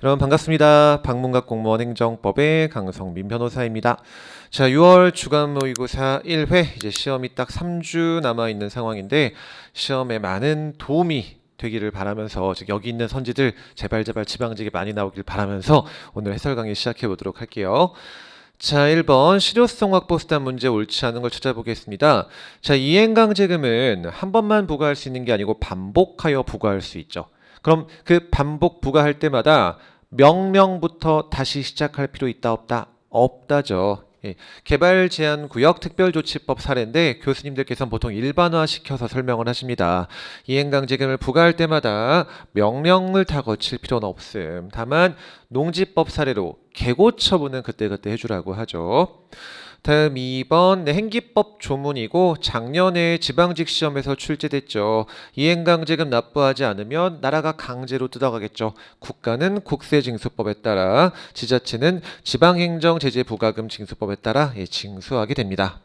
여러분 반갑습니다. 방문각 공무원 행정법의 강성민 변호사입니다. 자, 6월 주간 모의고사 1회 이제 시험이 딱 3주 남아 있는 상황인데 시험에 많은 도움이 되기를 바라면서 즉 여기 있는 선지들 제발 지방직이 많이 나오길 바라면서 오늘 해설 강의 시작해 보도록 할게요. 자, 1번 실효성 확보 수단 문제 옳지 않은 걸 찾아보겠습니다. 자, 이행강제금은 한 번만 부과할 수 있는 게 아니고 반복하여 부과할 수 있죠. 그럼 그 반복 부과할 때마다 명령부터 다시 시작할 필요 있다 없다? 없다죠. 예, 개발제한구역 특별조치법 사례인데 교수님들께서는 보통 일반화시켜서 설명을 하십니다. 이행강제금을 부과할 때마다 명령을 다 거칠 필요는 없음. 다만 농지법 사례로 계고 처분은 그때그때 해주라고 하죠. 다음 2번 행기법 조문이고 작년에 지방직 시험에서 출제됐죠. 이행강제금 납부하지 않으면 나라가 강제로 뜯어가겠죠. 국가는 국세징수법에 따라, 지자체는 지방행정제재부과금 징수법에 따라 징수하게 됩니다.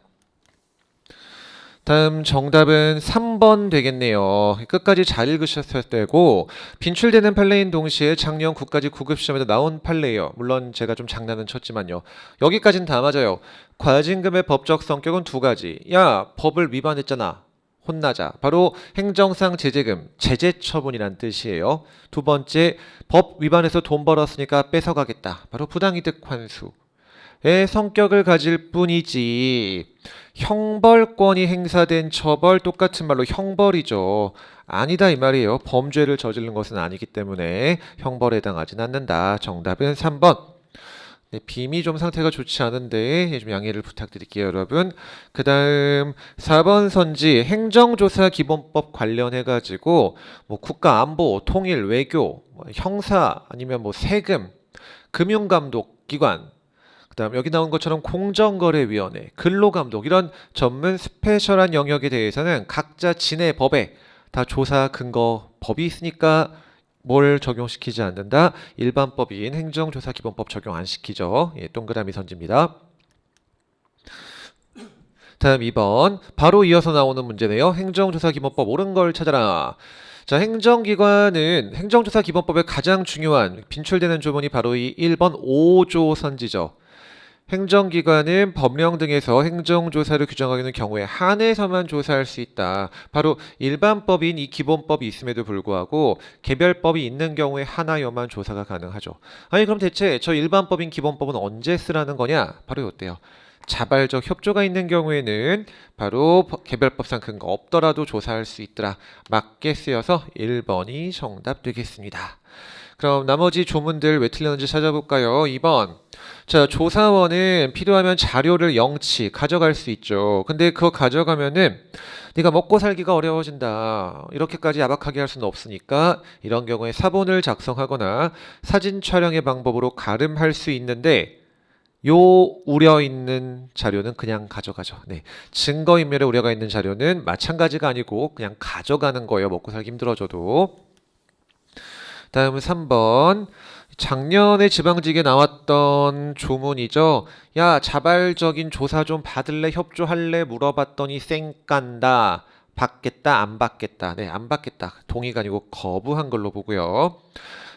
다음 정답은 3번 되겠네요. 끝까지 잘 읽으셨을 때고 빈출되는 판례인 동시에 작년 국가직 구급시험에도 나온 판례예요. 물론 제가 좀 장난은 쳤지만요. 여기까지는 다 맞아요. 과징금의 법적 성격은 두 가지. 야, 법을 위반했잖아. 혼나자. 바로 행정상 제재금, 제재처분이란 뜻이에요. 두 번째, 법 위반해서 돈 벌었으니까 뺏어가겠다. 바로 부당이득 환수. 의 성격을 가질 뿐이지 형벌권이 행사된 처벌 똑같은 말로 형벌이죠. 아니다 이 말이에요. 범죄를 저지른 것은 아니기 때문에 형벌에 해당하진 않는다. 정답은 3번. 네, 빔이 좀 상태가 좋지 않은데 좀 양해를 부탁드릴게요, 여러분. 그 다음 4번 선지 행정조사 기본법 관련해가지고 뭐 국가안보, 통일, 외교, 뭐 형사 아니면 뭐 세금, 금융감독기관 그다음 여기 나온 것처럼 공정거래위원회, 근로감독 이런 전문 스페셜한 영역에 대해서는 각자 지네 법에 다 조사 근거 법이 있으니까 뭘 적용시키지 않는다. 일반법인 행정조사기본법 적용 안 시키죠. 동그라미 선지입니다. 다음 2번 바로 이어서 나오는 문제네요. 행정조사기본법 옳은 걸 찾아라. 자, 행정기관은 행정조사기본법의 가장 중요한 빈출되는 조문이 바로 이 1번 5조 선지죠. 행정기관은 법령 등에서 행정조사를 규정하는 경우에 한해서만 조사할 수 있다. 바로 일반법인 이 기본법이 있음에도 불구하고 개별법이 있는 경우에 하나여만 조사가 가능하죠. 아니 그럼 대체 저 일반법인 기본법은 언제 쓰라는 거냐? 바로 이때요. 자발적 협조가 있는 경우에는 바로 개별법상 근거 없더라도 조사할 수 있더라. 맞게 쓰여서 1번이 정답 되겠습니다. 그럼 나머지 조문들 왜 틀렸는지 찾아볼까요? 2번. 자, 조사원은 필요하면 자료를 영치 가져갈 수 있죠. 근데 그거 가져가면은 네가 먹고 살기가 어려워진다. 이렇게까지 야박하게 할 수는 없으니까 이런 경우에 사본을 작성하거나 사진 촬영의 방법으로 가름할 수 있는데 요 우려 있는 자료는 그냥 가져가죠. 네. 증거인멸의 우려가 있는 자료는 마찬가지가 아니고 그냥 가져가는 거예요. 먹고 살기 힘들어져도. 다음은 3번. 작년에 지방직에 나왔던 조문이죠. 야, 자발적인 조사 좀 받을래? 협조할래? 물어봤더니 쌩깐다. 받겠다? 안 받겠다? 네, 안 받겠다. 동의가 아니고 거부한 걸로 보고요.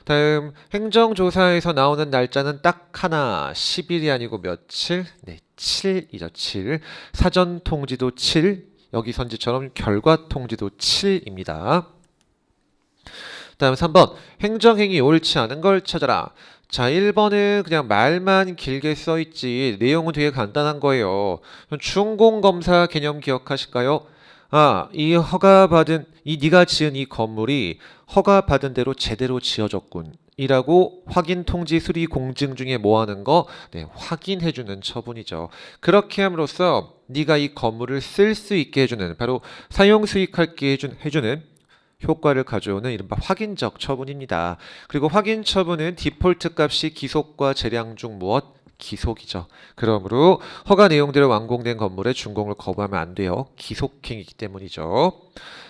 다음 행정조사에서 나오는 날짜는 딱 하나. 10일이 아니고 며칠? 네, 7이죠. 7. 사전통지도 7. 여기 선지처럼 결과통지도 7입니다. 다음 3번 행정행위 옳지 않은 걸 찾아라. 자, 1번은 그냥 말만 길게 써있지 내용은 되게 간단한 거예요. 준공검사 개념 기억하실까요? 아, 이 허가받은 네가 지은 이 건물이 허가받은 대로 제대로 지어졌군 이라고 확인 통지 수리 공증 중에 뭐 하는 거? 네, 확인해주는 처분이죠. 그렇게 함으로써 네가 이 건물을 쓸 수 있게 해주는 바로 사용 수익할게 해주는 효과를 가져오는 이른바 확인적 처분입니다. 그리고 확인 처분은 디폴트 값이 기속과 재량 중 무엇? 기속이죠. 그러므로 허가 내용대로 완공된 건물의 준공을 거부하면 안 돼요. 기속행위이기 때문이죠.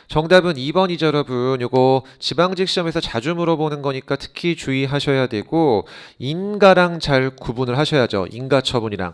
정답은 2번이죠, 여러분. 요거 지방직 시험에서 자주 물어보는 거니까 특히 주의하셔야 되고 인가랑 잘 구분을 하셔야죠. 인가 처분이랑.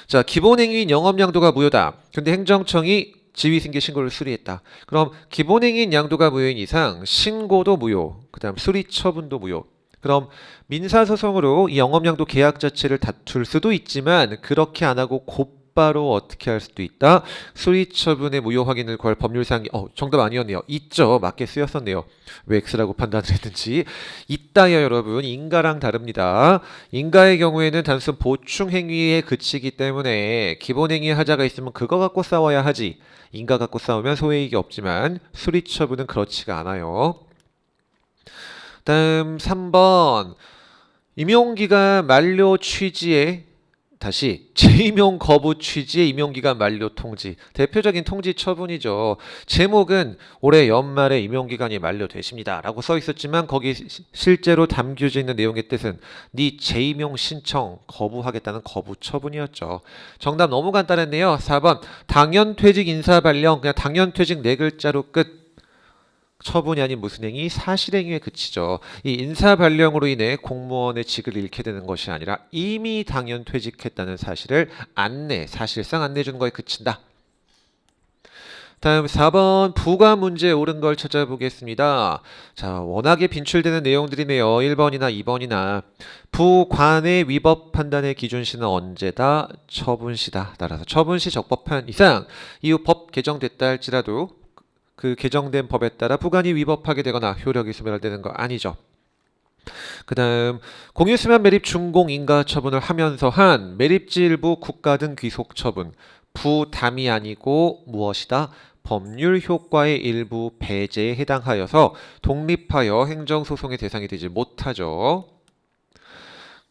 자, 기본행위인 영업양도가 무효다. 근데 행정청이 지휘승계 신고를 수리했다. 그럼 기본행위인 양도가 무효인 이상 신고도 무효, 그 다음 수리 처분도 무효. 그럼 민사소송으로 이 영업양도 계약 자체를 다툴 수도 있지만 그렇게 안 하고 곧바로 어떻게 할 수도 있다. 수리 처분의 무효 확인을 구할 법률사항이 정답 아니었네요. 있죠. 맞게 쓰였었네요. 왜 X라고 판단을 했는지. 있다요 여러분. 인가랑 다릅니다. 인가의 경우에는 단순 보충 행위에 그치기 때문에 기본 행위 하자가 있으면 그거 갖고 싸워야 하지. 인가 갖고 싸우면 소외이익이 없지만 수리 처분은 그렇지가 않아요. 다음 3번 임용기간 만료 취지에 다시 재임용 거부 취지의 임용기간 만료 통지. 대표적인 통지 처분이죠. 제목은 올해 연말에 임용기간이 만료되십니다 라고 써 있었지만 거기 실제로 담겨져 있는 내용의 뜻은 네 재임용 신청 거부하겠다는 거부 처분이었죠. 정답 너무 간단했네요. 4번 당연퇴직 인사발령. 그냥 당연퇴직 네 글자로 끝. 처분이 아닌 무슨 행위? 사실행위에 그치죠. 이 인사발령으로 인해 공무원의 직을 잃게 되는 것이 아니라 이미 당연 퇴직했다는 사실을 사실상 안내해주는 거에 그친다. 다음 4번 부가 문제 옳은 걸 찾아보겠습니다. 자, 워낙에 빈출되는 내용들이네요. 1번이나 2번이나. 부관의 위법 판단의 기준시는 언제다? 처분시다. 따라서 처분시 적법한 이상 이후 법 개정됐다 할지라도 그 개정된 법에 따라 부관이 위법하게 되거나 효력이 소멸되는 거 아니죠. 그 다음 공유수면 매립 준공 인가 처분을 하면서 한 매립지 일부 국가 등 귀속 처분 부담이 아니고 무엇이다? 법률 효과의 일부 배제에 해당하여서 독립하여 행정소송의 대상이 되지 못하죠.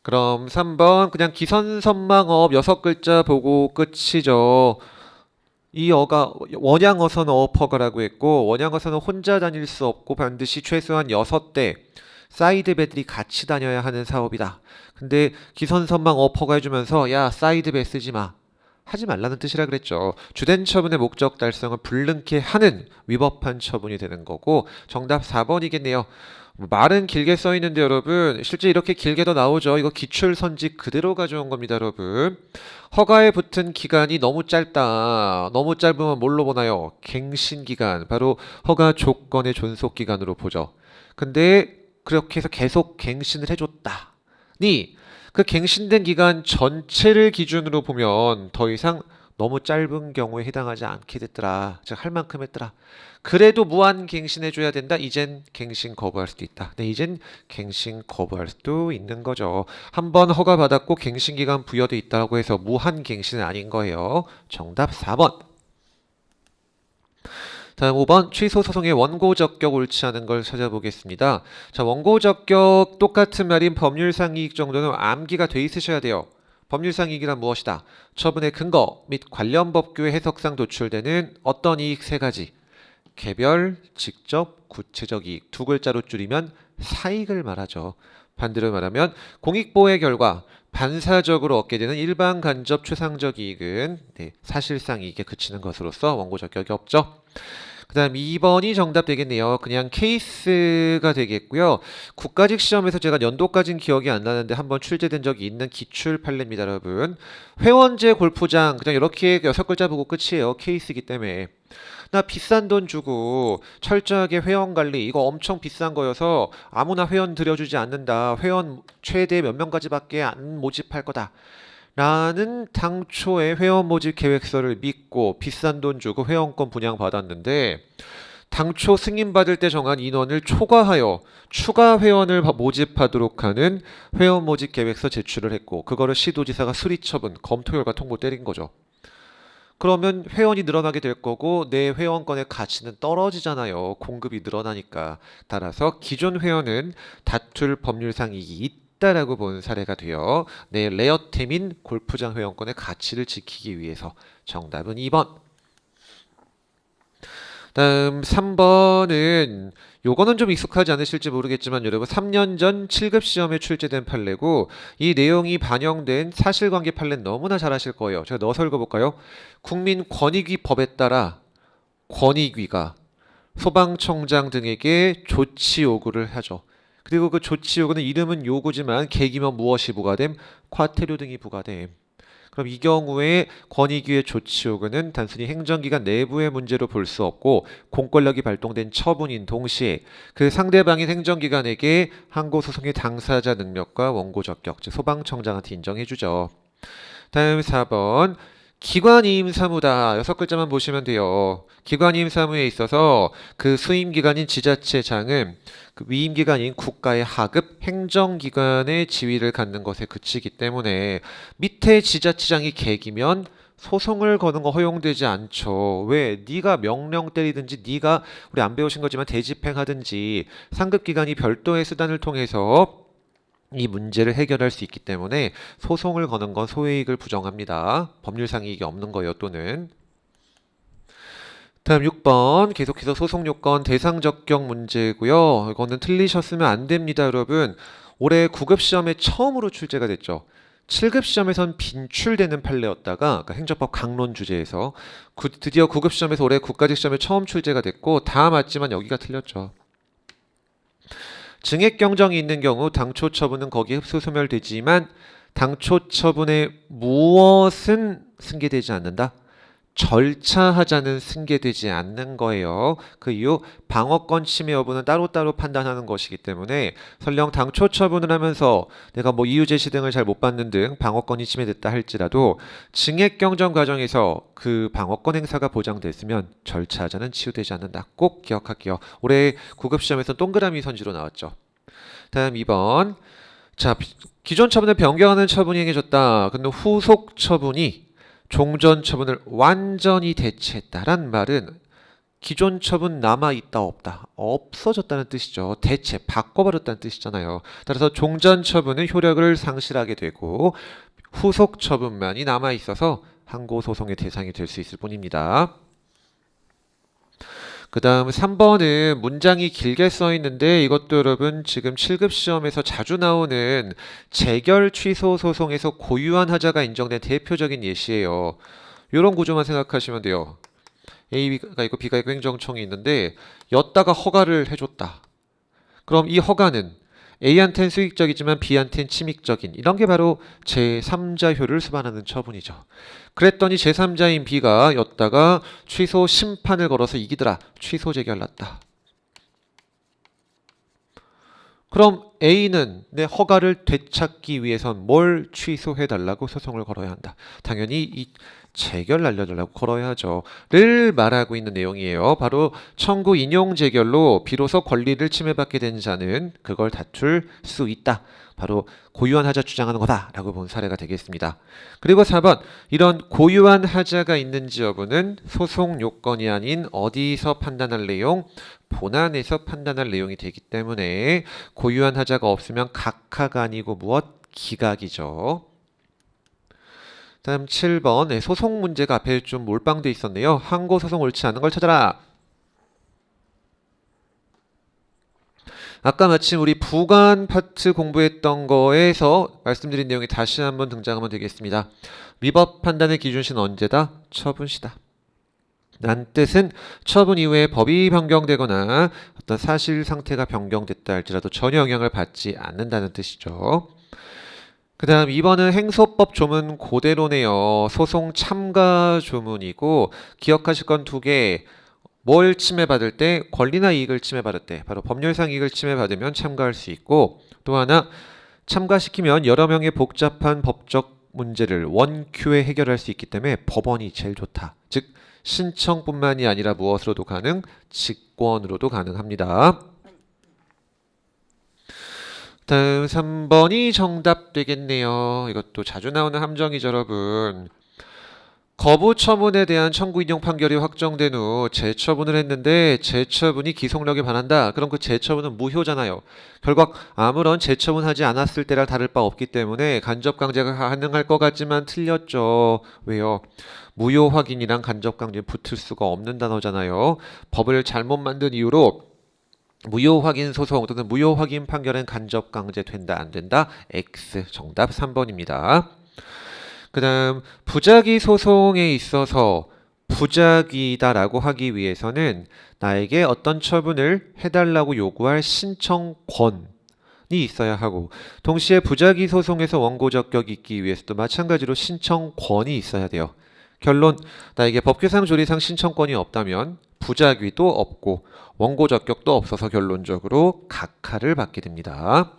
그럼 3번 그냥 기선선망업 6글자 보고 끝이죠. 이 어가 원양어선 어퍼가라고 했고 원양어선은 혼자 다닐 수 없고 반드시 최소한 6대 사이드배들이 같이 다녀야 하는 사업이다. 근데 기선선망 어퍼가 해주면서 야 사이드배 쓰지 마. 하지 말라는 뜻이라 그랬죠. 주된 처분의 목적 달성을 불능케 하는 위법한 처분이 되는 거고 정답 4번이겠네요. 말은 길게 써 있는데 여러분 실제 이렇게 길게도 나오죠. 이거 기출선지 그대로 가져온 겁니다 여러분. 허가에 붙은 기간이 너무 짧다. 너무 짧으면 뭘로 보나요? 갱신기간. 바로 허가 조건의 존속기간으로 보죠. 근데 그렇게 해서 계속 갱신을 해줬다니 그 갱신된 기간 전체를 기준으로 보면 더 이상 너무 짧은 경우에 해당하지 않게 됐더라. 즉 할 만큼 했더라. 그래도 무한 갱신해줘야 된다. 이젠 갱신 거부할 수도 있다. 네, 이젠 갱신 거부할 수도 있는 거죠. 한번 허가받았고 갱신기간 부여돼 있다고 해서 무한 갱신은 아닌 거예요. 정답 4번. 다음 5번 취소 소송의 원고 적격 옳지 않은 걸 찾아보겠습니다. 자, 원고 적격 똑같은 말인 법률상 이익 정도는 암기가 돼 있으셔야 돼요. 법률상 이익이란 무엇이다? 처분의 근거 및 관련 법규의 해석상 도출되는 어떤 이익 세 가지. 개별, 직접, 구체적 이익 두 글자로 줄이면 사익을 말하죠. 반대로 말하면 공익보호의 결과 반사적으로 얻게 되는 일반 간접 추상적 이익은 사실상 이익에 그치는 것으로서 원고 적격이 없죠. 그 다음 2번이 정답 되겠네요. 그냥 케이스가 되겠고요. 국가직 시험에서 제가 연도까지는 기억이 안 나는데 한번 출제된 적이 있는 기출 판례입니다 여러분. 회원제 골프장 그냥 이렇게 6글자 보고 끝이에요. 케이스이기 때문에. 나 비싼 돈 주고 철저하게 회원 관리 이거 엄청 비싼 거여서 아무나 회원 들여주지 않는다. 회원 최대 몇 명까지밖에 안 모집할 거다. 라는 당초에 회원 모집 계획서를 믿고 비싼 돈 주고 회원권 분양받았는데 당초 승인받을 때 정한 인원을 초과하여 추가 회원을 모집하도록 하는 회원 모집 계획서 제출을 했고 그거를 시도지사가 수리처분 검토 결과 통보 때린 거죠. 그러면 회원이 늘어나게 될 거고 내 회원권의 가치는 떨어지잖아요. 공급이 늘어나니까. 따라서 기존 회원은 다툴 법률상 이익이 있다라고 본 사례가 되어 내 레어템인 골프장 회원권의 가치를 지키기 위해서 정답은 2번. 다음 3번은 요거는 좀 익숙하지 않으실지 모르겠지만 여러분 3년 전 7급 시험에 출제된 판례고 이 내용이 반영된 사실관계 판례는 너무나 잘 아실 거예요. 제가 넣어서 읽어볼까요? 국민권익위법에 따라 권익위가 소방청장 등에게 조치 요구를 하죠. 그리고 그 조치 요구는 이름은 요구지만 계기면 무엇이 부과됨? 과태료 등이 부과됨. 그럼 이 경우에 권익위의 조치 요구는 단순히 행정기관 내부의 문제로 볼 수 없고 공권력이 발동된 처분인 동시에 그 상대방인 행정기관에게 항고소송의 당사자 능력과 원고 적격, 즉 소방청장한테 인정해주죠. 다음 4번. 기관이임 사무다. 6글자만 보시면 돼요. 기관이임 사무에 있어서 그 수임기관인 지자체장은 그 위임기관인 국가의 하급 행정기관의 지위를 갖는 것에 그치기 때문에 밑에 지자체장이 개기면 소송을 거는 거 허용되지 않죠. 왜? 네가 명령 때리든지 네가 우리 안 배우신 거지만 대집행하든지 상급기관이 별도의 수단을 통해서 이 문제를 해결할 수 있기 때문에 소송을 거는 건 소외이익을 부정합니다. 법률상 이익이 없는 거예요, 또는. 다음 6번 계속해서 소송 요건 대상 적격 문제고요. 이거는 틀리셨으면 안 됩니다, 여러분. 올해 9급 시험에 처음으로 출제가 됐죠. 7급 시험에선 빈출되는 판례였다가 그러니까 행정법 강론 주제에서 드디어 9급 시험에서 올해 국가직 시험에 처음 출제가 됐고 다 맞지만 여기가 틀렸죠. 증액 경정이 있는 경우 당초 처분은 거기에 흡수 소멸되지만 당초 처분의 무엇은 승계되지 않는다? 절차하자는 승계되지 않는 거예요. 그 이유 방어권 침해 여부는 따로따로 판단하는 것이기 때문에 설령 당초 처분을 하면서 내가 뭐 이유 제시 등을 잘 못 받는 등 방어권이 침해됐다 할지라도 증액 경정 과정에서 그 방어권 행사가 보장됐으면 절차하자는 치유되지 않는다. 꼭 기억할게요. 올해 9급 시험에서 동그라미 선지로 나왔죠. 다음 2번. 자, 기존 처분을 변경하는 처분이 행해졌다. 근데 후속 처분이 종전 처분을 완전히 대체했다란 말은 기존 처분 남아있다 없다 없어졌다는 뜻이죠. 대체 바꿔버렸다는 뜻이잖아요. 따라서 종전 처분은 효력을 상실하게 되고 후속 처분만이 남아있어서 항고소송의 대상이 될 수 있을 뿐입니다. 그 다음 3번은 문장이 길게 써 있는데 이것도 여러분 지금 7급 시험에서 자주 나오는 재결 취소 소송에서 고유한 하자가 인정된 대표적인 예시예요. 이런 구조만 생각하시면 돼요. A가 있고 B가 있고 행정청이 있는데 였다가 허가를 해줬다. 그럼 이 허가는 A한테는 수익적이지만 B한테는 침익적인 이런 게 바로 제3자효를 수반하는 처분이죠. 그랬더니 제3자인 B가 였다가 취소 심판을 걸어서 이기더라. 취소 재결났다. 그럼 A는 내 허가를 되찾기 위해선 뭘 취소해달라고 소송을 걸어야 한다. 당연히 이 재결 날려달라고 걸어야 하죠. 를 말하고 있는 내용이에요. 바로 청구 인용 재결로 비로소 권리를 침해받게 된 자는 그걸 다툴 수 있다. 바로 고유한 하자 주장하는 거다라고 본 사례가 되겠습니다. 그리고 4번 이런 고유한 하자가 있는지 여부는 소송 요건이 아닌 어디서 판단할 내용? 본안에서 판단할 내용이 되기 때문에 고유한 하자가 없으면 각하가 아니고 무엇? 기각이죠. 다음 7번 소송 문제가 앞에 좀 몰빵돼 있었네요. 항고소송 옳지 않은 걸 찾아라. 아까 마침 우리 부관 파트 공부했던 거에서 말씀드린 내용이 다시 한번 등장하면 되겠습니다. 위법 판단의 기준시는 언제다? 처분시다. 란 뜻은 처분 이후에 법이 변경되거나 어떤 사실 상태가 변경됐다 할지라도 전혀 영향을 받지 않는다는 뜻이죠. 그 다음 2번은 행소법 조문 그대로네요. 소송 참가 조문이고 기억하실 건 2개. 뭘 침해받을 때? 권리나 이익을 침해받을 때. 바로 법률상 이익을 침해받으면 참가할 수 있고 또 하나 참가시키면 여러 명의 복잡한 법적 문제를 원큐에 해결할 수 있기 때문에 법원이 제일 좋다. 즉 신청뿐만이 아니라 무엇으로도 가능? 직권으로도 가능합니다. 다음 3번이 정답 되겠네요. 이것도 자주 나오는 함정이죠, 여러분. 거부 처분에 대한 청구 인용 판결이 확정된 후 재처분을 했는데 재처분이 기속력에 반한다. 그럼 그 재처분은 무효잖아요. 결국 아무런 재처분하지 않았을 때랑 다를 바 없기 때문에 간접 강제가 가능할 것 같지만 틀렸죠. 왜요? 무효 확인이랑 간접 강제 붙을 수가 없는 단어잖아요. 법을 잘못 만든 이유로 무효 확인 소송 또는 무효 확인 판결은 간접 강제 된다 안 된다? X 정답 3번입니다. 그 다음 부작위 소송에 있어서 부작위다라고 하기 위해서는 나에게 어떤 처분을 해달라고 요구할 신청권은 있어야 하고 동시에 부작위 소송에서 원고 적격이 있기 위해서도 마찬가지로 신청권이 있어야 돼요. 결론, 나에게 법규상 조리상 신청권이 없다면 부작위도 없고 원고 적격도 없어서 결론적으로 각하를 받게 됩니다.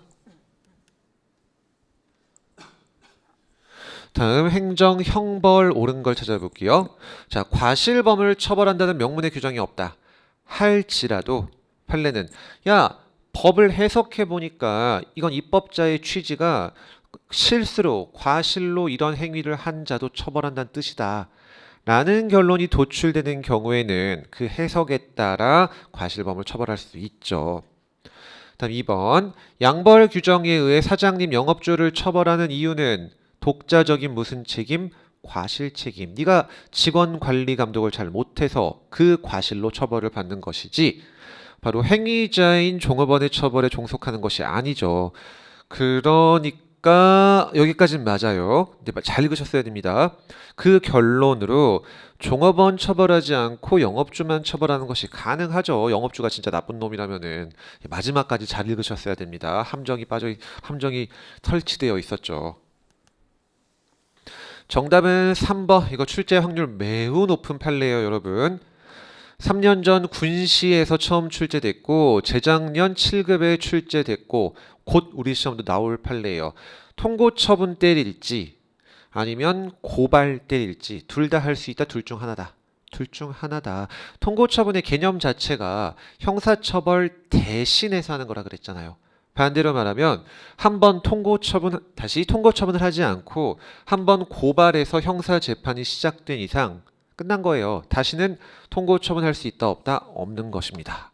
다음 행정 형벌 옳은 걸 찾아볼게요. 자, 과실범을 처벌한다는 명문의 규정이 없다 할지라도 판례는 야, 법을 해석해 보니까 이건 입법자의 취지가 실수로 과실로 이런 행위를 한 자도 처벌한다는 뜻이다 라는 결론이 도출되는 경우에는 그 해석에 따라 과실범을 처벌할 수 있죠. 다음 2번 양벌 규정에 의해 사장님 영업주를 처벌하는 이유는 독자적인 무슨 책임? 과실 책임. 네가 직원 관리 감독을 잘 못해서 그 과실로 처벌을 받는 것이지 바로 행위자인 종업원의 처벌에 종속하는 것이 아니죠. 그러니까 여기까지는 맞아요. 근데 잘 읽으셨어야 됩니다. 그 결론으로 종업원 처벌하지 않고 영업주만 처벌하는 것이 가능하죠. 영업주가 진짜 나쁜 놈이라면은 마지막까지 잘 읽으셨어야 됩니다. 함정이 설치되어 있었죠. 정답은 3번. 이거 출제 확률 매우 높은 판례예요, 여러분. 3년 전 군시에서 처음 출제됐고 재작년 7급에 출제됐고 곧 우리 시험도 나올 판례예요. 통고 처분 때릴지 아니면 고발 때릴지 둘 다 할 수 있다. 둘 중 하나다. 둘 중 하나다. 통고 처분의 개념 자체가 형사처벌 대신해서 하는 거라 그랬잖아요. 반대로 말하면 한 번 다시 통고 처분을 하지 않고 한 번 고발해서 형사 재판이 시작된 이상 끝난 거예요. 다시는 통고 처분할 수 있다 없다? 없는 것입니다.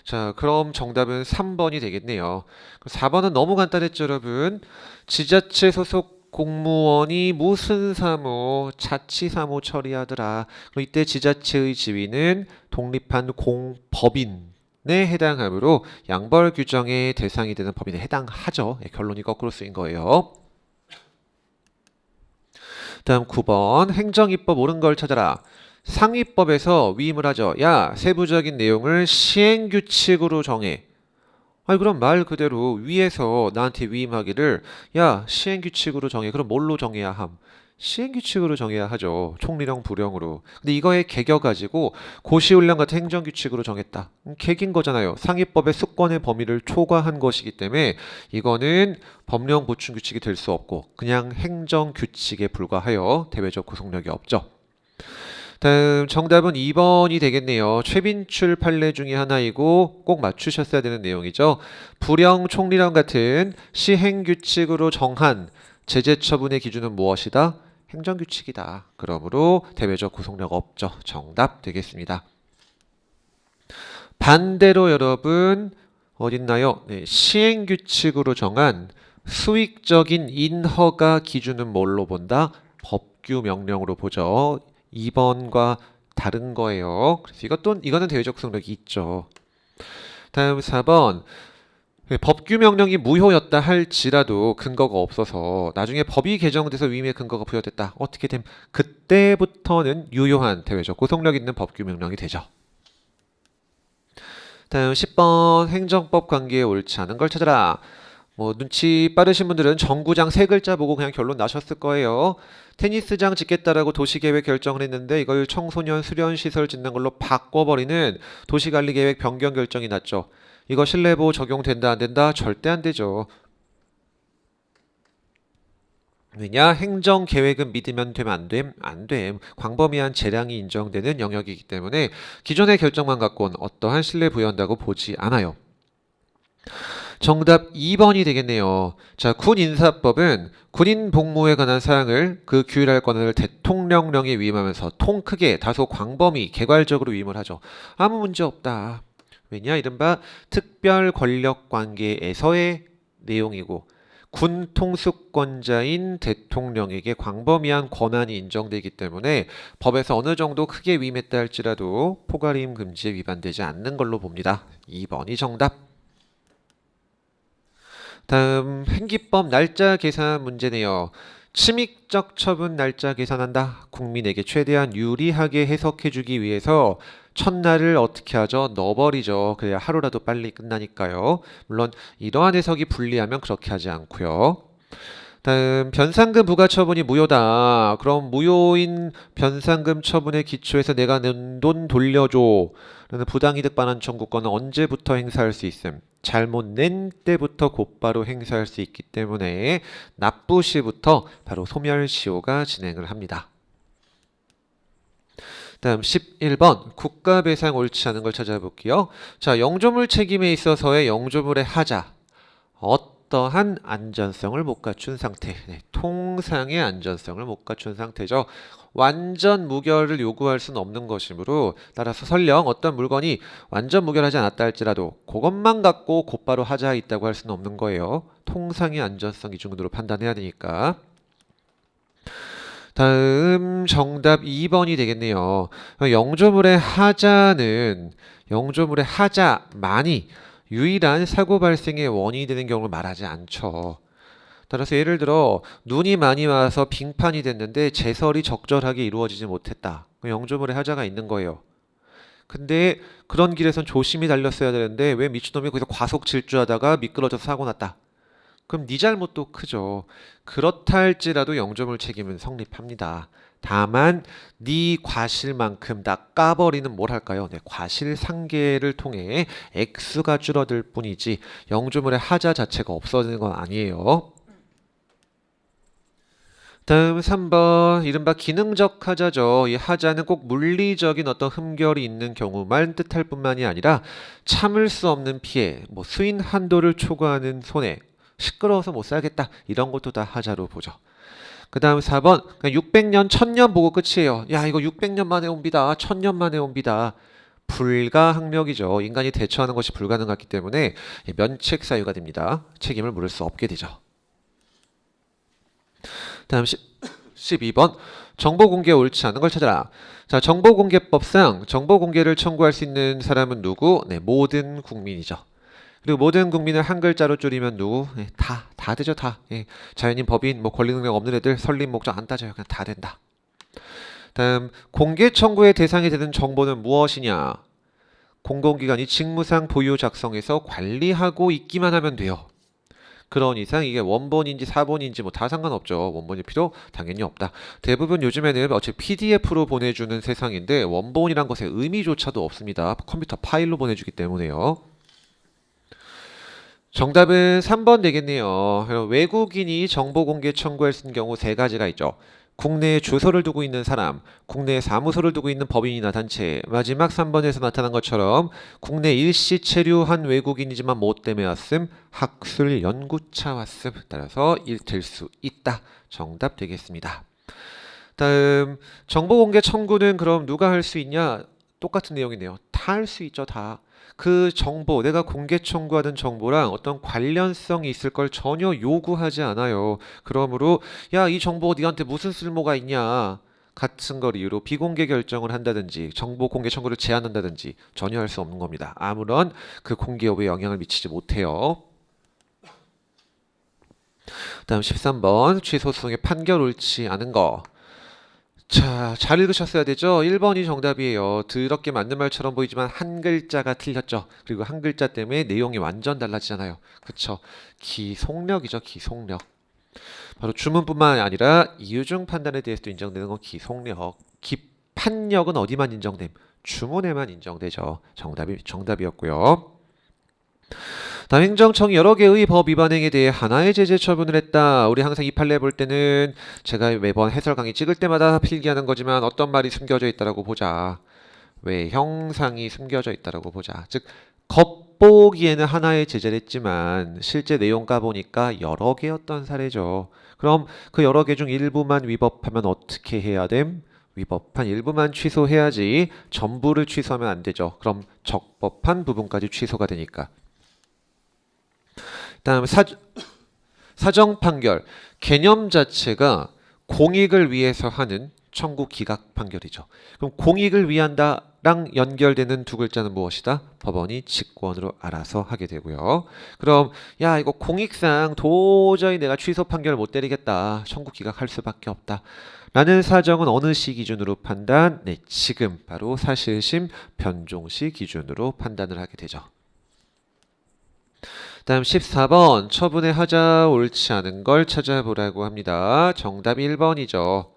자, 그럼 정답은 3번이 되겠네요. 4번은 너무 간단했죠, 여러분. 지자체 소속 공무원이 무슨 사무, 자치사무 처리하더라. 그럼 이때 지자체의 지위는 독립한 공법인 에 해당하므로 양벌 규정의 대상이 되는 법인에 해당하죠. 결론이 거꾸로 쓰인 거예요. 다음 9번 행정입법 옳은 걸 찾아라. 상위법에서 위임을 하죠. 야, 세부적인 내용을 시행규칙으로 정해. 아니 그럼 말 그대로 위에서 나한테 위임하기를 야, 시행규칙으로 정해. 그럼 뭘로 정해야 함? 시행규칙으로 정해야 하죠. 총리령 부령으로. 근데 이거에 개겨가지고 고시훈령 같은 행정규칙으로 정했다. 개긴 거잖아요. 상위법의 수권의 범위를 초과한 것이기 때문에 이거는 법령 보충규칙이 될 수 없고 그냥 행정규칙에 불과하여 대외적 구속력이 없죠. 다음 정답은 2번이 되겠네요. 최빈출 판례 중에 하나이고 꼭 맞추셨어야 되는 내용이죠. 부령, 총리령 같은 시행규칙으로 정한 제재 처분의 기준은 무엇이다? 행정규칙이다. 그러므로 대외적 구속력 없죠. 정답 되겠습니다. 반대로 여러분 어딨나요? 네, 시행규칙으로 정한 수익적인 인허가 기준은 뭘로 본다? 법규 명령으로 보죠. 2번과 다른 거예요. 그래서 이거는 대외적 구속력이 있죠. 다음 4번 법규 명령이 무효였다 할지라도 근거가 없어서 나중에 법이 개정돼서 위임의 근거가 부여됐다. 어떻게 됨? 그때부터는 유효한 대외적 구속력 있는 법규 명령이 되죠. 다음 10번 행정법 관계에 옳지 않은 걸 찾아라. 눈치 빠르신 분들은 정구장 세 글자 보고 그냥 결론 나셨을 거예요. 테니스장 짓겠다라고 도시계획 결정을 했는데 이걸 청소년 수련시설 짓는 걸로 바꿔버리는 도시관리계획 변경 결정이 났죠. 이거 신뢰보호 적용된다 안 된다? 절대 안 되죠. 왜냐? 행정계획은 믿으면 됨 안 됨? 안 됨. 광범위한 재량이 인정되는 영역이기 때문에 기존의 결정만 갖고는 어떠한 신뢰 부여한다고 보지 않아요. 정답 2번이 되겠네요. 자, 군인사법은 군인 복무에 관한 사항을 그 규율할 권한을 대통령령에 위임하면서 통 크게 다소 광범위 개괄적으로 위임을 하죠. 아무 문제 없다. 왜냐? 이른바 특별 권력 관계에서의 내용이고 군 통수권자인 대통령에게 광범위한 권한이 인정되기 때문에 법에서 어느 정도 크게 위임했다 할지라도 포괄임 금지에 위반되지 않는 걸로 봅니다. 2번이 정답. 다음 행기법 날짜 계산 문제네요. 침익적 처분 날짜 계산한다. 국민에게 최대한 유리하게 해석해주기 위해서 첫날을 어떻게 하죠? 넣어버리죠. 그래야 하루라도 빨리 끝나니까요. 물론 이러한 해석이 불리하면 그렇게 하지 않고요. 다음 변상금 부과 처분이 무효다. 그럼 무효인 변상금 처분에 기초해서 내가 낸 돈 돌려줘 라는 부당이득 반환 청구권은 언제부터 행사할 수 있음? 잘못 낸 때부터 곧바로 행사할 수 있기 때문에 납부 시부터 바로 소멸시효가 진행을 합니다. 다음 11번 국가배상 옳지 않은 걸 찾아볼게요. 자, 영조물 책임에 있어서의 영조물의 하자 어떠한 안전성을 못 갖춘 상태, 통상의 안전성을 못 갖춘 상태죠. 완전 무결을 요구할 수는 없는 것이므로 따라서 설령 어떤 물건이 완전 무결하지 않았다 할지라도 그것만 갖고 곧바로 하자 있다고 할 수는 없는 거예요. 통상의 안전성 기준으로 판단해야 되니까. 다음 정답 2번이 되겠네요. 영조물의 하자만이 유일한 사고 발생의 원인이 되는 경우를 말하지 않죠. 따라서 예를 들어 눈이 많이 와서 빙판이 됐는데 제설이 적절하게 이루어지지 못했다. 영조물의 하자가 있는 거예요. 근데 그런 길에선 조심히 달렸어야 되는데 왜 미친놈이 거기서 과속 질주하다가 미끄러져서 사고 났다. 그럼 네 잘못도 크죠. 그렇다 할지라도 영조물 책임은 성립합니다. 다만 네 과실만큼 다 까버리는 뭘 할까요? 과실상계를 통해 액수가 줄어들 뿐이지 영조물의 하자 자체가 없어지는 건 아니에요. 다음 3번 이른바 기능적 하자죠. 이 하자는 꼭 물리적인 어떤 흠결이 있는 경우만 뜻할 뿐만이 아니라 참을 수 없는 피해, 수인 한도를 초과하는 손해, 시끄러워서 못 살겠다 이런 것도 다 하자로 보죠. 그 다음 4번 600년 1000년 보고 끝이에요. 야 이거 600년 만에 온 비다 1000년 만에 온 비다. 불가항력이죠. 인간이 대처하는 것이 불가능하기 때문에 면책 사유가 됩니다. 책임을 물을 수 없게 되죠. 다음 12번 정보 공개 옳지 않은 걸 찾아라. 자, 정보공개법상 정보 공개를 청구할 수 있는 사람은 누구? 모든 국민이죠. 그리고 모든 국민을 한 글자로 줄이면 누구? 다 되죠, 다. 자연인, 법인, 권리 능력 없는 애들, 설립 목적 안 따져요. 그냥 다 된다. 다음 공개 청구의 대상이 되는 정보는 무엇이냐? 공공기관이 직무상 보유 작성해서 관리하고 있기만 하면 돼요. 그런 이상 이게 원본인지 사본인지 다 상관없죠. 원본일 필요 당연히 없다. 대부분 요즘에는 어차피 PDF로 보내주는 세상인데 원본이란 것의 의미조차도 없습니다. 컴퓨터 파일로 보내주기 때문에요. 정답은 3번 되겠네요. 외국인이 정보 공개 청구할 수 있는 경우 세 가지가 있죠. 국내에 주소를 두고 있는 사람, 국내에 사무소를 두고 있는 법인이나 단체, 마지막 3번에서 나타난 것처럼 국내 일시 체류한 외국인이지만 뭐 때문에 왔음? 학술 연구차 왔음. 따라서 될 수 있다. 정답 되겠습니다. 다음 정보 공개 청구는 그럼 누가 할 수 있냐? 똑같은 내용이네요. 다 할 수 있죠, 다. 그 정보, 내가 공개 청구하는 정보랑 어떤 관련성이 있을 걸 전혀 요구하지 않아요. 그러므로 야, 이 정보 네한테 무슨 쓸모가 있냐 같은 걸 이유로 비공개 결정을 한다든지 정보 공개 청구를 제한한다든지 전혀 할 수 없는 겁니다. 아무런 그 공개 여부에 영향을 미치지 못해요. 다음 13번 취소 소송의 판결 옳지 않은 거. 자, 잘 읽으셨어야 되죠? 1번이 정답이에요. 더럽게 맞는 말처럼 보이지만 한 글자가 틀렸죠. 그리고 한 글자 때문에 내용이 완전 달라지잖아요. 그쵸? 기속력이죠, 기속력. 바로 주문뿐만 아니라 이유중 판단에 대해서도 인정되는 건 기속력. 판력은 어디만 인정됨? 주문에만 인정되죠. 정답이었고요. 다음 행정청이 여러 개의 법 위반 행위에 대해 하나의 제재 처분을 했다. 우리 항상 이 판례 볼 때는 제가 매번 해설 강의 찍을 때마다 필기하는 거지만 어떤 말이 숨겨져 있다라고 보자. 왜 형상이 숨겨져 있다라고 보자. 즉 겉보기에는 하나의 제재를 했지만 실제 내용 까보니까 여러 개였던 사례죠. 그럼 그 여러 개 중 일부만 위법하면 어떻게 해야 됨? 위법한 일부만 취소해야지 전부를 취소하면 안 되죠. 그럼 적법한 부분까지 취소가 되니까. 다음 사정 판결. 개념 자체가 공익을 위해서 하는 청구 기각 판결이죠. 그럼 공익을 위한다라는 연결되는 두 글자는 무엇이다? 법원이 직권으로 알아서 하게 되고요. 그럼 야 이거 공익상 도저히 내가 취소 판결을 못 내리겠다. 청구 기각할 수밖에 없다. 라는 사정은 어느 시 기준으로 판단? 네, 지금 바로 사실심 변종시 기준으로 판단을 하게 되죠. 다음 14번 처분의 하자 옳지 않은 걸 찾아보라고 합니다. 정답 1번이죠.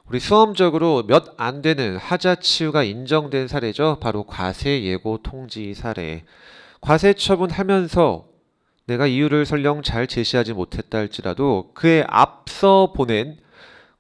우리 수험적으로 몇 안 되는 하자 치유가 인정된 사례죠. 바로 과세 예고 통지 사례. 과세 처분하면서 내가 이유를 설령 잘 제시하지 못했다 할지라도 그에 앞서 보낸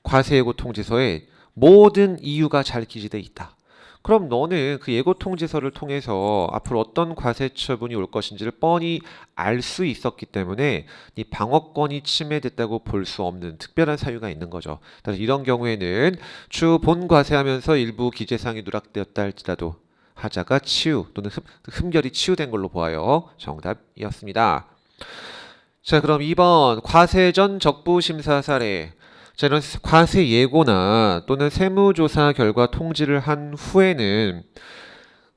과세 예고 통지서에 모든 이유가 잘 기재돼 있다. 그럼 너는 그 예고 통지서를 통해서 앞으로 어떤 과세 처분이 올 것인지를 뻔히 알 수 있었기 때문에 네 방어권이 침해됐다고 볼 수 없는 특별한 사유가 있는 거죠. 따라서 이런 경우에는 추후 본과세하면서 일부 기재사항이 누락되었다 할지라도 하자가 치유 또는 흠결이 치유된 걸로 보아요. 정답이었습니다. 자, 그럼 2번 과세 전 적부심사 사례. 자, 이런 과세 예고나 또는 세무조사 결과 통지를 한 후에는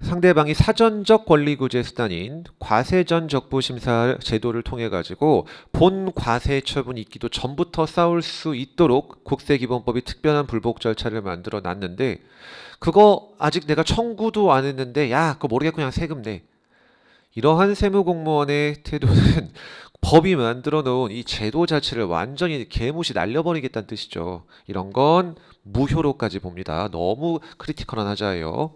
상대방이 사전적 권리구제 수단인 과세 전 적부심사 제도를 통해 가지고 본 과세 처분이 있기도 전부터 싸울 수 있도록 국세기본법이 특별한 불복 절차를 만들어 놨는데 그거 아직 내가 청구도 안 했는데 야 그거 모르겠고 그냥 세금 내. 이러한 세무공무원의 태도는 법이 만들어 놓은 이 제도 자체를 완전히 개무시 날려버리겠다는 뜻이죠. 이런 건 무효로까지 봅니다. 너무 크리티컬한 하자예요.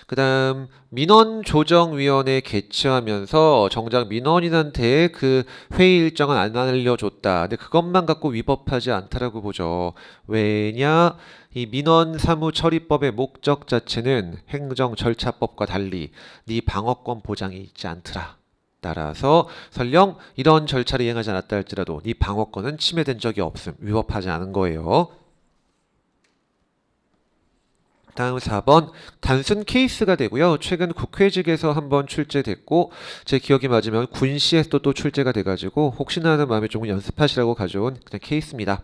그 다음 민원조정위원회 개최하면서 정작 민원인한테 그 회의 일정은 안 알려줬다. 근데 그것만 갖고 위법하지 않다라고 보죠. 왜냐? 이 민원사무처리법의 목적 자체는 행정절차법과 달리 네 방어권 보장이 있지 않더라. 따라서 설령 이런 절차를 이행하지 않았다 할지라도 네 방어권은 침해된 적이 없음. 위법하지 않은 거예요. 다음 4번 단순 케이스가 되고요. 최근 국회직에서 한번 출제됐고 제 기억이 맞으면 군시에서도 또 출제가 돼가지고 혹시나 하는 마음에 조금 연습하시라고 가져온 그냥 케이스입니다.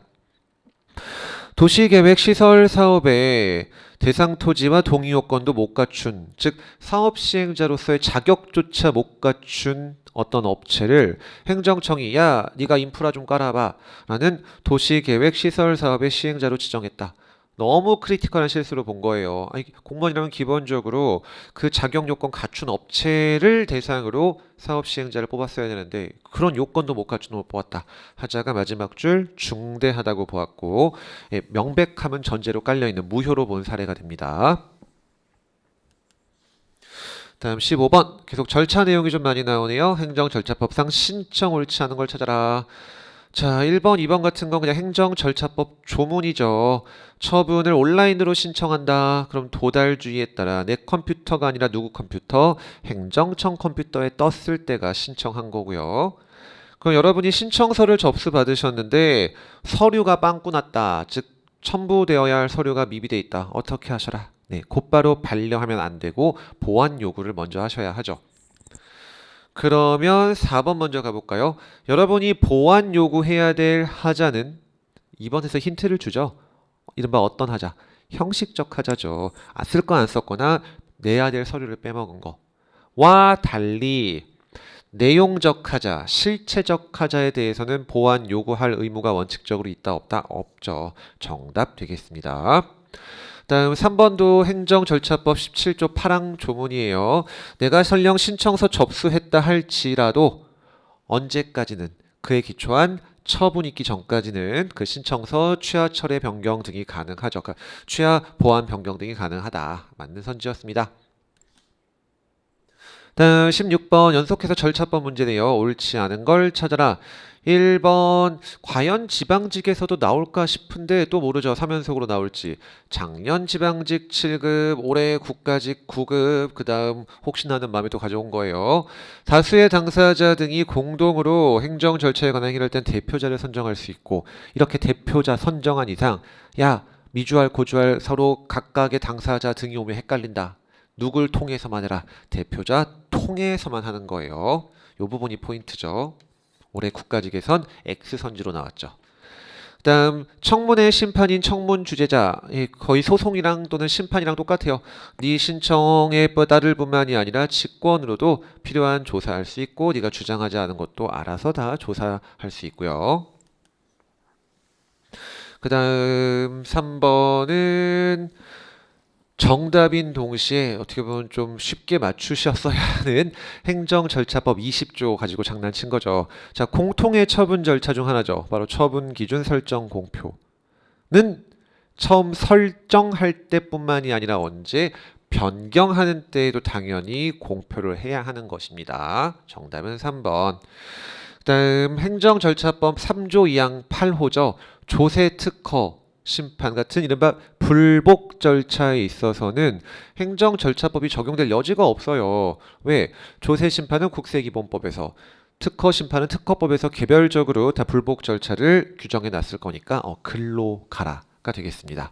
도시계획 시설 사업에 대상 토지와 동의 요건도 못 갖춘, 즉 사업 시행자로서의 자격조차 못 갖춘 어떤 업체를 행정청이 야 네가 인프라 좀 깔아봐 라는 도시계획 시설 사업의 시행자로 지정했다. 너무 크리티컬한 실수로 본 거예요. 아니, 공무원이라면 기본적으로 그 자격 요건 갖춘 업체를 대상으로 사업 시행자를 뽑았어야 되는데 그런 요건도 못 갖춘 걸 뽑았다. 하자가 마지막 줄 중대하다고 보았고 예, 명백함은 전제로 깔려있는 무효로 본 사례가 됩니다. 다음 15번 계속 절차 내용이 좀 많이 나오네요. 행정절차법상 신청 옳지 않은 걸 찾아라. 자, 1번, 2번 같은 건 그냥 행정절차법 조문이죠. 처분을 온라인으로 신청한다. 그럼 도달주의에 따라 내 컴퓨터가 아니라 누구 컴퓨터? 행정청 컴퓨터에 떴을 때가 신청한 거고요. 그럼 여러분이 신청서를 접수받으셨는데 서류가 빵꾸 났다. 즉 첨부되어야 할 서류가 미비돼 있다. 어떻게 하셔라? 네, 곧바로 반려하면 안 되고 보완 요구를 먼저 하셔야 하죠. 그러면 4번 먼저 가볼까요? 여러분이 보완 요구해야 될 하자는 2번에서 힌트를 주죠. 이른바 어떤 하자? 형식적 하자죠. 쓸 거 안 썼거나 내야 될 서류를 빼먹은 거와 달리 내용적 하자, 실체적 하자에 대해서는 보완 요구할 의무가 원칙적으로 있다 없다? 없죠. 정답 되겠습니다. 다음 3번도 행정절차법 17조 8항 조문이에요. 내가 설령 신청서 접수했다 할지라도 언제까지는 그에 기초한 처분 있기 전까지는 그 신청서 취하 철회 변경 등이 가능하죠. 그러니까 취하 보완 변경 등이 가능하다. 맞는 선지였습니다. 다음 16번 연속해서 절차법 문제네요. 옳지 않은 걸 찾아라. 1번 과연 지방직에서도 나올까 싶은데 또 모르죠. 3연속으로 나올지. 작년 지방직 7급, 올해 국가직 9급, 그 다음 혹시나 하는 마음에 또 가져온 거예요. 다수의 당사자 등이 공동으로 행정 절차에 관한 행위를 할 땐 대표자를 선정할 수 있고 이렇게 대표자 선정한 이상 야 미주알 고주알 서로 각각의 당사자 등이 오면 헷갈린다. 누굴 통해서만 해라. 대표자 통해서만 하는 거예요. 이 부분이 포인트죠. 올해 국가직에선 X선지로 나왔죠. 그다음 청문회 심판인 청문 주재자 거의 소송이랑 또는 심판이랑 똑같아요. 네 신청에 따를 뿐만이 아니라 직권으로도 필요한 조사할 수 있고 네가 주장하지 않은 것도 알아서 다 조사할 수 있고요. 그다음 3번은 정답인 동시에 어떻게 보면 좀 쉽게 맞추셨어야 하는 행정절차법 20조 가지고 장난친 거죠. 자, 공통의 처분 절차 중 하나죠. 바로 처분 기준 설정 공표는 처음 설정할 때뿐만이 아니라 언제 변경하는 때에도 당연히 공표를 해야 하는 것입니다. 정답은 3번. 그다음 행정절차법 3조 2항 8호죠. 조세특허 심판 같은 이른바 불복 절차에 있어서는 행정절차법이 적용될 여지가 없어요. 왜? 조세심판은 국세기본법에서, 특허심판은 특허법에서 개별적으로 다 불복 절차를 규정해 놨을 거니까 글로 가라가 되겠습니다.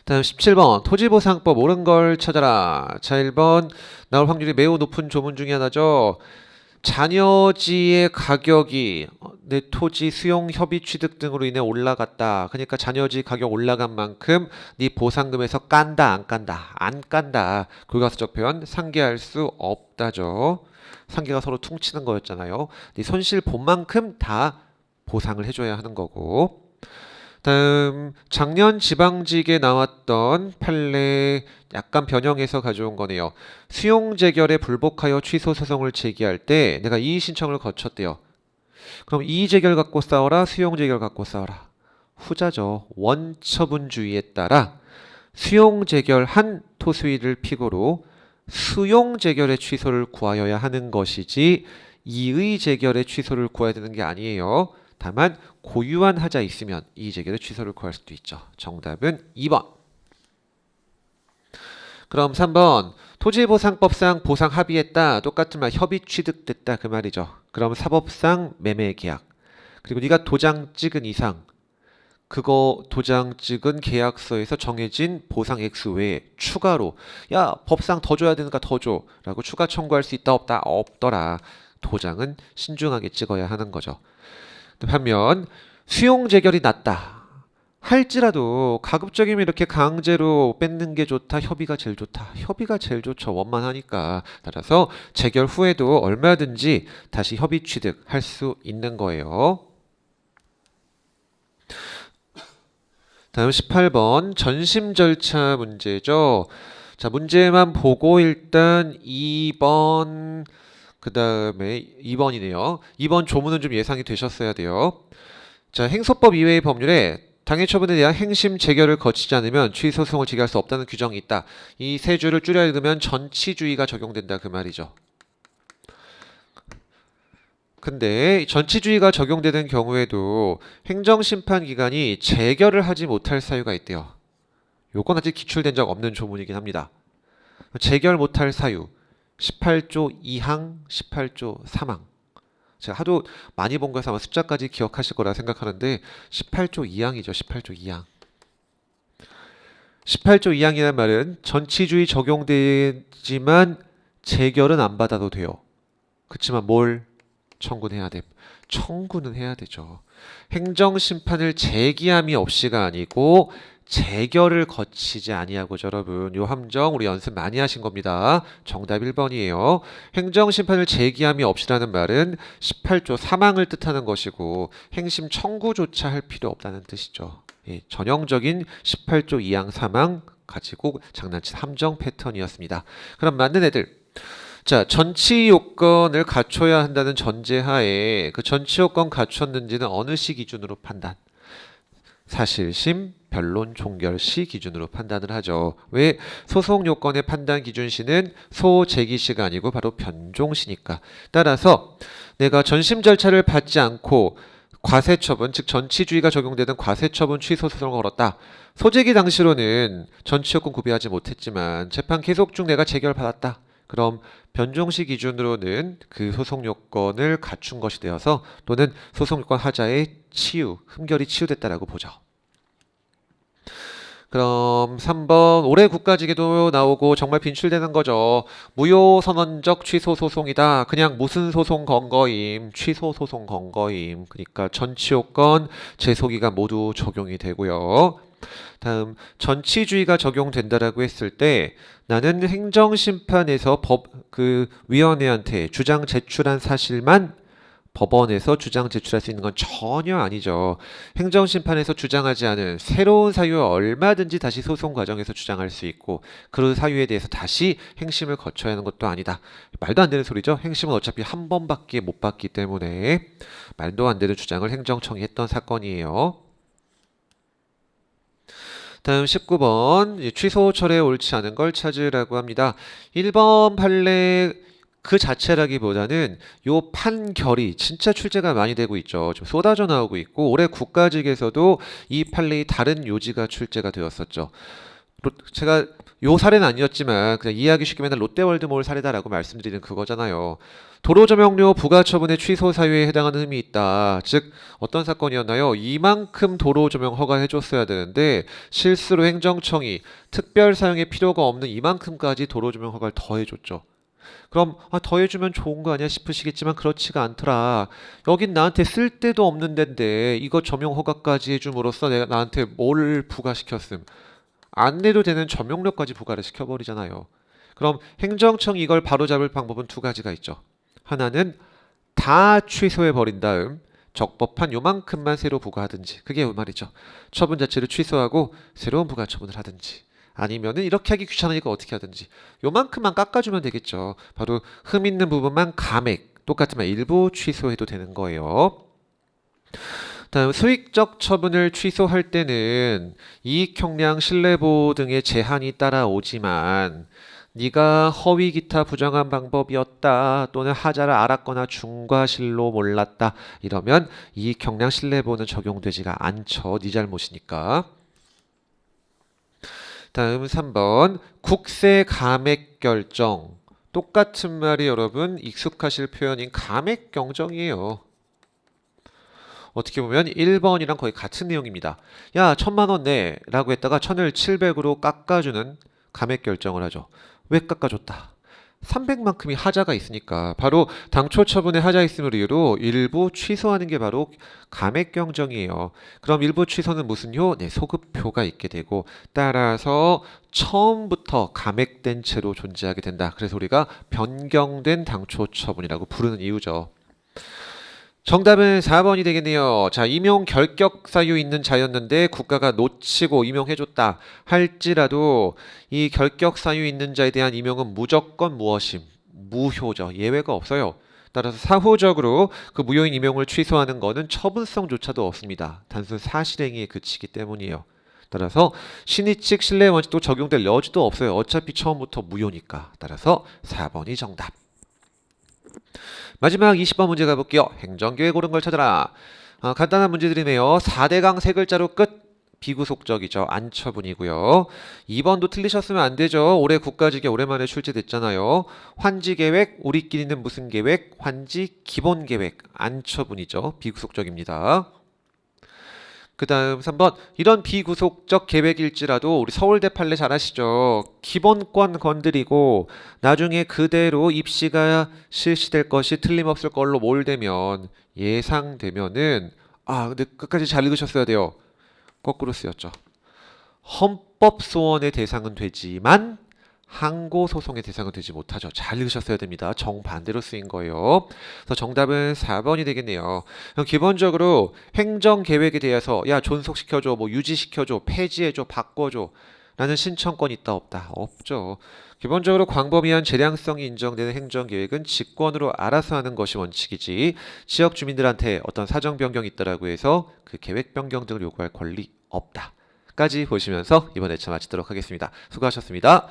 다음 17번 토지보상법 옳은 걸 찾아라. 자, 1번 나올 확률이 매우 높은 조문 중에 하나죠. 잔여지의 가격이 내 토지 수용 협의 취득 등으로 인해 올라갔다. 그러니까 잔여지 가격 올라간 만큼 네 보상금에서 깐다 안 깐다? 안 깐다. 불가사적 표현 상계할 수 없다죠. 상계가 서로 퉁치는 거였잖아요. 네 손실 본 만큼 다 보상을 해줘야 하는 거고. 다음 작년 지방직에 나왔던 판례 약간 변형해서 가져온 거네요. 수용 재결에 불복하여 취소 소송을 제기할 때 내가 이의 신청을 거쳤대요. 그럼 이의 재결 갖고 싸워라, 수용 재결 갖고 싸워라. 후자죠. 원처분주의에 따라 수용 재결한 토수의를 피고로 수용 재결의 취소를 구하여야 하는 것이지 이의 재결의 취소를 구해야 되는 게 아니에요. 다만 고유한 하자 있으면 이의 재결의 취소를 구할 수도 있죠. 정답은 2번. 그럼 3번 토지보상법상 보상 합의했다. 똑같은 말 협의 취득됐다 그 말이죠. 그럼 사법상 매매계약. 그리고 네가 도장 찍은 이상 그거 도장 찍은 계약서에서 정해진 보상 액수 외에 추가로 야 법상 더 줘야 되니까 더 줘 라고 추가 청구할 수 있다 없다? 없더라. 도장은 신중하게 찍어야 하는 거죠. 반면 수용 재결이 낮다 할지라도 가급적이면 이렇게 강제로 뺏는 게 좋다, 협의가 제일 좋다. 협의가 제일 좋죠. 원만하니까. 따라서 재결 후에도 얼마든지 다시 협의 취득할 수 있는 거예요. 다음 18번 전심 절차 문제죠. 자, 문제만 보고 일단 2번 그 다음에 2번이네요. 2번 조문은 좀 예상이 되셨어야 돼요. 자, 행소법 이외의 법률에 당해 처분에 대한 행심 재결을 거치지 않으면 취소 소송을 제기할 수 없다는 규정이 있다. 이 세 줄을 줄여 읽으면 전치주의가 적용된다 그 말이죠. 근데 전치주의가 적용되는 경우에도 행정심판기관이 재결을 하지 못할 사유가 있대요. 요건 아직 기출된 적 없는 조문이긴 합니다. 재결 못할 사유 18조 2항, 18조 3항. 제가 하도 많이 본 거라서 아마 숫자까지 기억하실 거라 생각하는데 18조 2항이죠. 18조 2항. 18조 2항이라는 말은 전치주의 적용되지만 재결은 안 받아도 돼요. 그렇지만 뭘 청구는 해야 돼? 청구는 해야 되죠. 행정심판을 제기함이 없이가 아니고 재결을 거치지 아니하고죠. 여러분 요 함정 우리 연습 많이 하신 겁니다. 정답 1번이에요. 행정심판을 제기함이 없이라는 말은 18조 3항을 뜻하는 것이고 행심 청구조차 할 필요 없다는 뜻이죠. 예, 전형적인 18조 2항 3항 가지고 장난친 함정 패턴이었습니다. 그럼 맞는 애들 자, 전치 요건을 갖춰야 한다는 전제하에 그 전치 요건 갖췄는지는 어느 시 기준으로 판단? 사실심, 변론, 종결시 기준으로 판단을 하죠. 왜? 소송 요건의 판단 기준시는 소제기시가 아니고 바로 변종시니까. 따라서 내가 전심 절차를 받지 않고 과세처분, 즉 전치주의가 적용되는 과세처분 취소 소송을 걸었다. 소제기 당시로는 전치요건 구비하지 못했지만 재판 계속 중 내가 재결받았다. 그럼 변종시 기준으로는 그 소송 요건을 갖춘 것이 되어서 또는 소송 요건 하자의 치유, 흠결이 치유됐다라고 보죠. 그럼 3번 올해 국가직에도 나오고 정말 빈출되는 거죠. 무효 선언적 취소 소송이다. 그냥 무슨 소송 건 거임. 취소 소송 건 거임. 그러니까 전치요건, 제소기간 모두 적용이 되고요. 다음 전치주의가 적용된다라고 했을 때 나는 행정심판에서 위원회한테 주장 제출한 사실만 법원에서 주장 제출할 수 있는 건 전혀 아니죠. 행정심판에서 주장하지 않은 새로운 사유에 얼마든지 다시 소송 과정에서 주장할 수 있고 그 사유에 대해서 다시 행심을 거쳐야 하는 것도 아니다. 말도 안 되는 소리죠. 행심은 어차피 한 번밖에 못 받기 때문에 말도 안 되는 주장을 행정청이 했던 사건이에요. 다음 19번 취소 철회 옳지 않은 걸 찾으라고 합니다. 1번 판례 그 자체라기보다는 요 판결이 진짜 출제가 많이 되고 있죠. 좀 쏟아져 나오고 있고 올해 국가직에서도 이 판례의 다른 요지가 출제가 되었었죠. 제가 요 사례는 아니었지만 그냥 이해하기 쉽게 맨날 롯데월드몰 사례다라고 말씀드리는 그거잖아요. 도로조명료 부가처분의 취소 사유에 해당하는 흠이 있다. 즉 어떤 사건이었나요? 이만큼 도로조명 허가해줬어야 되는데 실수로 행정청이 특별 사용에 필요가 없는 이만큼까지 도로조명 허가를 더해줬죠. 그럼 더해주면 좋은 거 아니야 싶으시겠지만 그렇지가 않더라. 여긴 나한테 쓸데도 없는 데인데 이거 점용 허가까지 해줌으로써 내가 나한테 뭘 부과시켰음. 안 내도 되는 점용료까지 부과를 시켜버리잖아요. 그럼 행정청이 이걸 바로잡을 방법은 두 가지가 있죠. 하나는 다 취소해버린 다음 적법한 요만큼만 새로 부과하든지 그게 말이죠. 처분 자체를 취소하고 새로운 부과 처분을 하든지 아니면은 이렇게 하기 귀찮으니까 어떻게 하든지 요만큼만 깎아주면 되겠죠. 바로 흠 있는 부분만 감액 똑같으면 일부 취소해도 되는 거예요. 다음 수익적 처분을 취소할 때는 이익 형량 신뢰보호 등의 제한이 따라오지만 네가 허위 기타 부정한 방법이었다 또는 하자를 알았거나 중과실로 몰랐다 이러면 이익 형량 신뢰보호는 적용되지가 않죠. 네 잘못이니까. 다음 3번 국세 감액 결정 똑같은 말이 여러분 익숙하실 표현인 감액 경정이에요. 어떻게 보면 1번이랑 거의 같은 내용입니다. 야 1000만원 내 라고 했다가 1000을 700으로 깎아주는 감액 결정을 하죠. 왜 깎아줬다? 300만큼이 하자가 있으니까 바로 당초 처분에 하자 있음을 이유로 일부 취소하는 게 바로 감액 경정이에요. 그럼 일부 취소는 무슨 효? 네, 소급효가 있게 되고 따라서 처음부터 감액된 채로 존재하게 된다. 그래서 우리가 변경된 당초 처분이라고 부르는 이유죠. 정답은 4번이 되겠네요. 자, 임용 결격 사유 있는 자였는데 국가가 놓치고 임용해줬다 할지라도 이 결격 사유 있는 자에 대한 임용은 무조건 무엇임? 무효죠. 예외가 없어요. 따라서 사후적으로 그 무효인 임용을 취소하는 것은 처분성조차도 없습니다. 단순 사실행위에 그치기 때문이에요. 따라서 신의 측 신뢰 원칙도 적용될 여지도 없어요. 어차피 처음부터 무효니까. 따라서 4번이 정답. 마지막 20번 문제 가볼게요. 행정계획 옳은 걸 찾아라. 간단한 문제들이네요. 4대강 세 글자로 끝. 비구속적이죠. 안처분이고요. 2번도 틀리셨으면 안 되죠. 올해 국가직에 오랜만에 출제됐잖아요. 환지계획, 우리끼리는 무슨 계획? 환지 기본계획, 안처분이죠. 비구속적입니다. 그 다음 3번 이런 비구속적 계획일지라도 우리 서울대 판례 잘 아시죠? 기본권 건드리고 나중에 그대로 입시가 실시될 것이 틀림없을 걸로 몰되면 예상되면은 근데 끝까지 잘 읽으셨어야 돼요. 거꾸로 쓰였죠. 헌법 소원의 대상은 되지만 항고 소송의 대상은 되지 못하죠. 잘 읽으셨어야 됩니다. 정반대로 쓰인 거예요. 그래서 정답은 4번이 되겠네요. 기본적으로 행정 계획에 대해서 야 존속시켜줘, 뭐 유지시켜줘, 폐지해줘, 바꿔줘 라는 신청권이 있다 없다? 없죠. 기본적으로 광범위한 재량성이 인정되는 행정계획은 직권으로 알아서 하는 것이 원칙이지 지역 주민들한테 어떤 사정 변경이 있다라고 해서 그 계획 변경 등을 요구할 권리 없다. 까지 보시면서 이번 회차 마치도록 하겠습니다. 수고하셨습니다.